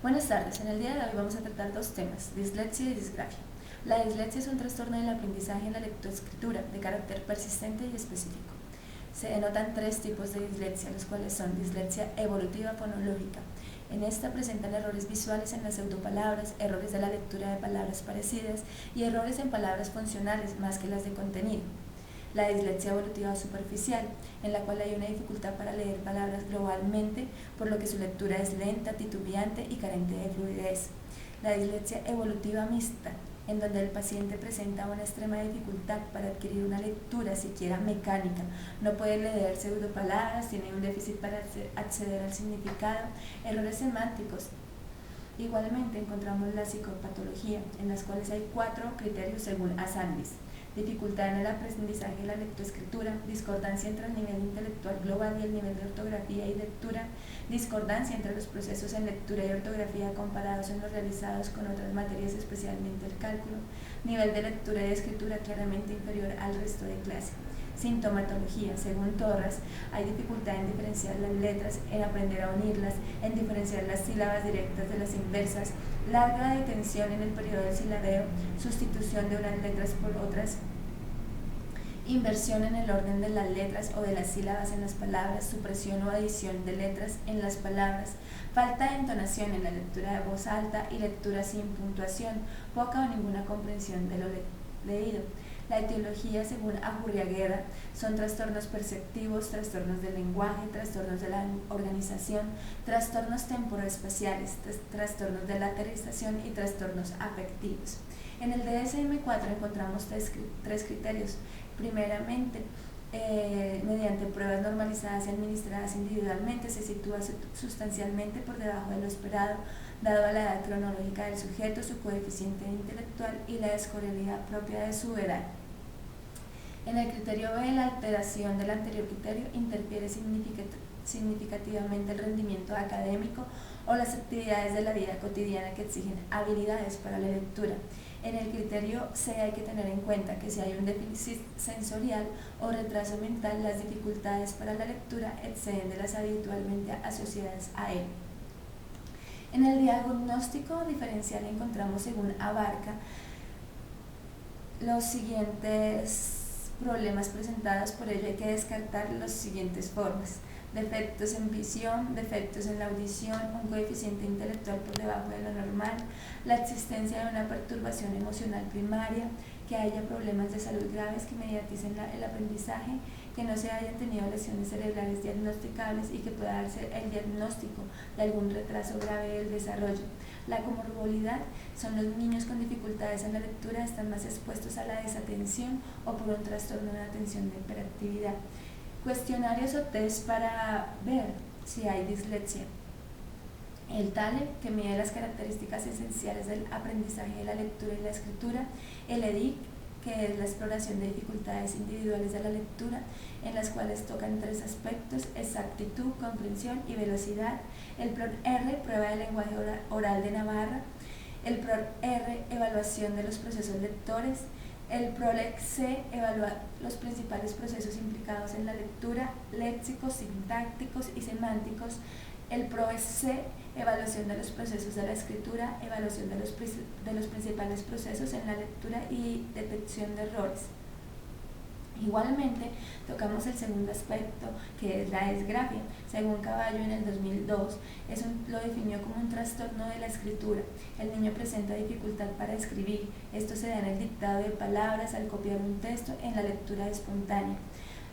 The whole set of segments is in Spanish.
Buenas tardes, en el día de hoy vamos a tratar dos temas, dislexia y disgrafia. La dislexia es un trastorno del aprendizaje en la lectoescritura de carácter persistente y específico. Se denotan tres tipos de dislexia, los cuales son dislexia evolutiva fonológica. En esta presentan errores visuales en las pseudopalabras, errores de la lectura de palabras parecidas y errores en palabras funcionales más que las de contenido. La dislexia evolutiva superficial, en la cual hay una dificultad para leer palabras globalmente, por lo que su lectura es lenta, titubeante y carente de fluidez. La dislexia evolutiva mixta, en donde el paciente presenta una extrema dificultad para adquirir una lectura siquiera mecánica, no puede leer pseudopalabras, tiene un déficit para acceder al significado, errores semánticos. Igualmente encontramos la psicopatología, en las cuales hay 4 criterios según Asandis: dificultad en el aprendizaje de la lectoescritura, discordancia entre el nivel intelectual global y el nivel de ortografía y lectura, discordancia entre los procesos en lectura y ortografía comparados en los realizados con otras materias, especialmente el cálculo, nivel de lectura y de escritura claramente inferior al resto de clase. Sintomatología, según Torres, hay dificultad en diferenciar las letras, en aprender a unirlas, en diferenciar las sílabas directas de las inversas, larga detención en el periodo del silabeo, sustitución de unas letras por otras, inversión en el orden de las letras o de las sílabas en las palabras, supresión o adición de letras en las palabras, falta de entonación en la lectura de voz alta y lectura sin puntuación, poca o ninguna comprensión de lo leído. La etiología, según Ajurriagueda, son trastornos perceptivos, trastornos del lenguaje, trastornos de la organización, trastornos temporoespaciales, trastornos de la aterrización y trastornos afectivos. En el DSM-4 encontramos tres criterios. Primeramente, mediante pruebas normalizadas y administradas individualmente, se sitúa sustancialmente por debajo de lo esperado, dado a la edad cronológica del sujeto, su coeficiente intelectual y la escolaridad propia de su edad. En el criterio B, la alteración del anterior criterio interfiere significativamente el rendimiento académico o las actividades de la vida cotidiana que exigen habilidades para la lectura. En el criterio C hay que tener en cuenta que si hay un déficit sensorial o retraso mental, las dificultades para la lectura exceden de las habitualmente asociadas a él. En el diagnóstico diferencial encontramos, según Abarca, los siguientes problemas presentados. Por ello hay que descartar las siguientes formas: defectos en visión, defectos en la audición, un coeficiente intelectual por debajo de lo normal, la existencia de una perturbación emocional primaria, que haya problemas de salud graves que mediaticen el aprendizaje, que no se hayan tenido lesiones cerebrales diagnosticables y que pueda darse el diagnóstico de algún retraso grave del desarrollo. La comorbilidad son los niños con dificultades en la lectura, están más expuestos a la desatención o por un trastorno de atención de hiperactividad. Cuestionarios o test para ver si hay dislexia: el TALE, que mide las características esenciales del aprendizaje de la lectura y la escritura; el EDIC, que es la exploración de dificultades individuales de la lectura, en las cuales tocan 3 aspectos: exactitud, comprensión y velocidad; el PROR-R, prueba de lenguaje oral de Navarra; el PROR-R, evaluación de los procesos lectores; el PROLEX-C, evalúa los principales procesos implicados en la lectura, léxicos, sintácticos y semánticos; el PROES-C, evaluación de los procesos de la escritura, evaluación de los principales procesos en la lectura y detección de errores. Igualmente, tocamos el segundo aspecto, que es la disgrafia. Según Caballo, en el 2002, lo definió como un trastorno de la escritura. El niño presenta dificultad para escribir. Esto se da en el dictado de palabras, al copiar un texto, en la lectura espontánea.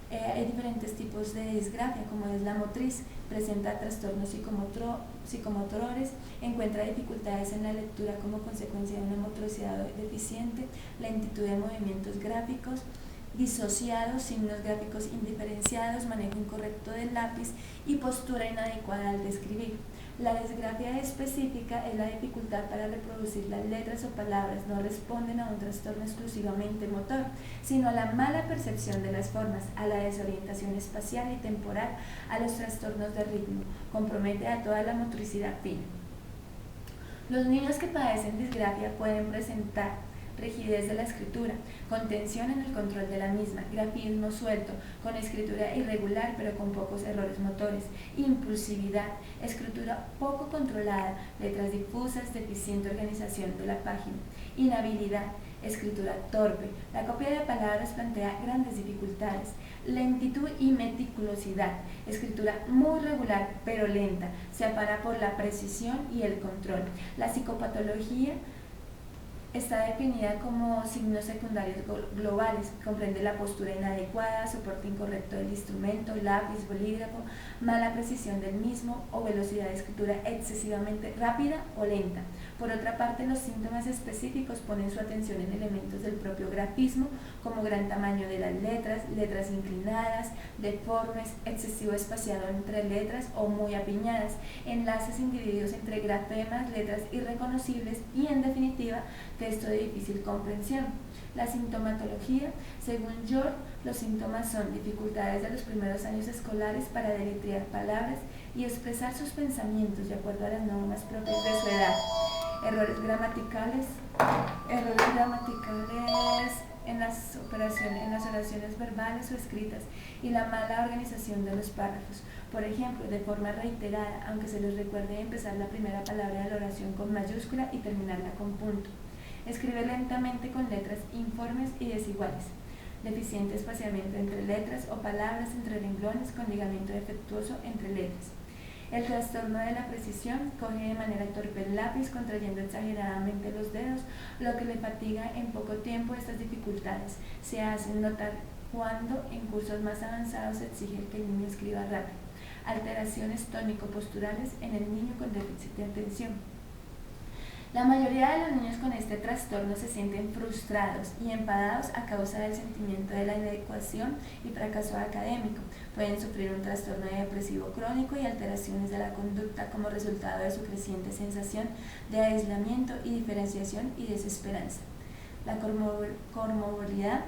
Hay diferentes tipos de disgrafia, como es la motriz, presenta trastornos psicomotores, encuentra dificultades en la lectura como consecuencia de una motricidad deficiente, lentitud de movimientos gráficos, disociados, signos gráficos indiferenciados, manejo incorrecto del lápiz y postura inadecuada al describir. La disgrafia específica es la dificultad para reproducir las letras o palabras. No responden a un trastorno exclusivamente motor, sino a la mala percepción de las formas, a la desorientación espacial y temporal, a los trastornos de ritmo. Compromete a toda la motricidad fina. Los niños que padecen disgrafia pueden presentar rigidez de la escritura, contención en el control de la misma, grafismo suelto, con escritura irregular pero con pocos errores motores, impulsividad, escritura poco controlada, letras difusas, deficiente organización de la página, inhabilidad, escritura torpe, la copia de palabras plantea grandes dificultades, lentitud y meticulosidad, escritura muy regular pero lenta, se afana por la precisión y el control. La psicopatología está definida como signos secundarios globales, comprende la postura inadecuada, soporte incorrecto del instrumento, lápiz, bolígrafo, mala precisión del mismo o velocidad de escritura excesivamente rápida o lenta. Por otra parte, los síntomas específicos ponen su atención en elementos del propio grafismo, como gran tamaño de las letras, letras inclinadas, deformes, excesivo espaciado entre letras o muy apiñadas, enlaces individuos entre grafemas, letras irreconocibles y, en definitiva, texto de difícil comprensión. La sintomatología, según York, los síntomas son dificultades de los primeros años escolares para deletrear palabras y expresar sus pensamientos de acuerdo a las normas propias de su edad, errores gramaticales en las oraciones verbales o escritas y la mala organización de los párrafos. Por ejemplo, de forma reiterada, aunque se les recuerde empezar la primera palabra de la oración con mayúscula y terminarla con punto. Escribe lentamente con letras informes y desiguales. Deficiente espaciamiento entre letras o palabras entre renglones con ligamiento defectuoso entre letras. El trastorno de la precisión, coge de manera torpe el lápiz contrayendo exageradamente los dedos, lo que le fatiga en poco tiempo. Estas dificultades se hacen notar cuando en cursos más avanzados se exige que el niño escriba rápido. Alteraciones tónico-posturales en el niño con déficit de atención. La mayoría de los niños con este trastorno se sienten frustrados y enfadados a causa del sentimiento de la inadecuación y fracaso académico. Pueden sufrir un trastorno depresivo crónico y alteraciones de la conducta como resultado de su creciente sensación de aislamiento y diferenciación y desesperanza. La comorbilidad.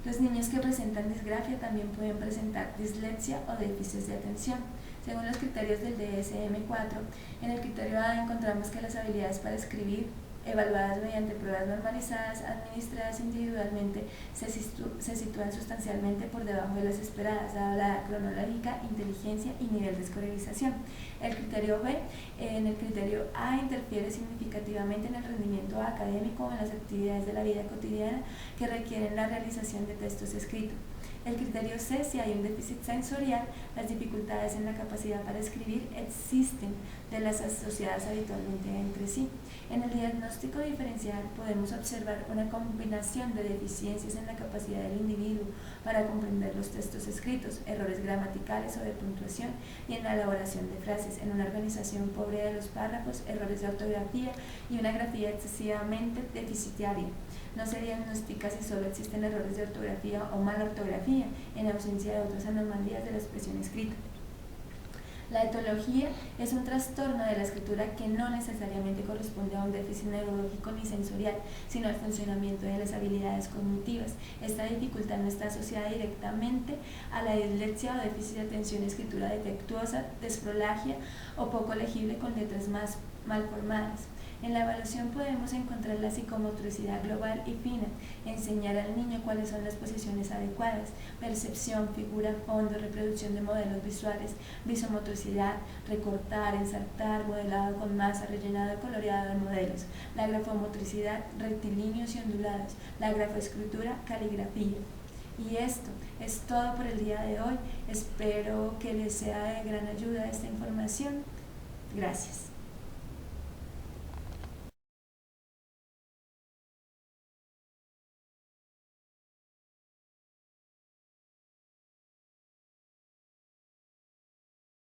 Los niños que presentan disgrafia también pueden presentar dislexia o déficits de atención. Según los criterios del DSM-4, en el criterio A encontramos que las habilidades para escribir, evaluadas mediante pruebas normalizadas, administradas individualmente, se sitúan sustancialmente por debajo de las esperadas, dada la edad cronológica, inteligencia y nivel de escolarización. El criterio B, en el criterio A, interfiere significativamente en el rendimiento académico o en las actividades de la vida cotidiana que requieren la realización de textos escritos. El criterio C, si hay un déficit sensorial, las dificultades en la capacidad para escribir existen de las asociadas habitualmente entre sí. En el diagnóstico diferencial podemos observar una combinación de deficiencias en la capacidad del individuo para comprender los textos escritos, errores gramaticales o de puntuación y en la elaboración de frases, en una organización pobre de los párrafos, errores de ortografía y una grafía excesivamente deficitaria. No se diagnostica si solo existen errores de ortografía o mala ortografía, en ausencia de otras anomalías de la expresión escrita. La etología es un trastorno de la escritura que no necesariamente corresponde a un déficit neurológico ni sensorial, sino al funcionamiento de las habilidades cognitivas. Esta dificultad no está asociada directamente a la dislexia o déficit de atención, escritura defectuosa, desprolagia o poco legible con letras más mal formadas. En la evaluación podemos encontrar la psicomotricidad global y fina, enseñar al niño cuáles son las posiciones adecuadas, percepción, figura, fondo, reproducción de modelos visuales, visomotricidad, recortar, ensartar, modelado con masa, rellenado y coloreado de modelos, la grafomotricidad, rectilíneos y ondulados, la grafoescritura, caligrafía. Y esto es todo por el día de hoy. Espero que les sea de gran ayuda esta información. Gracias.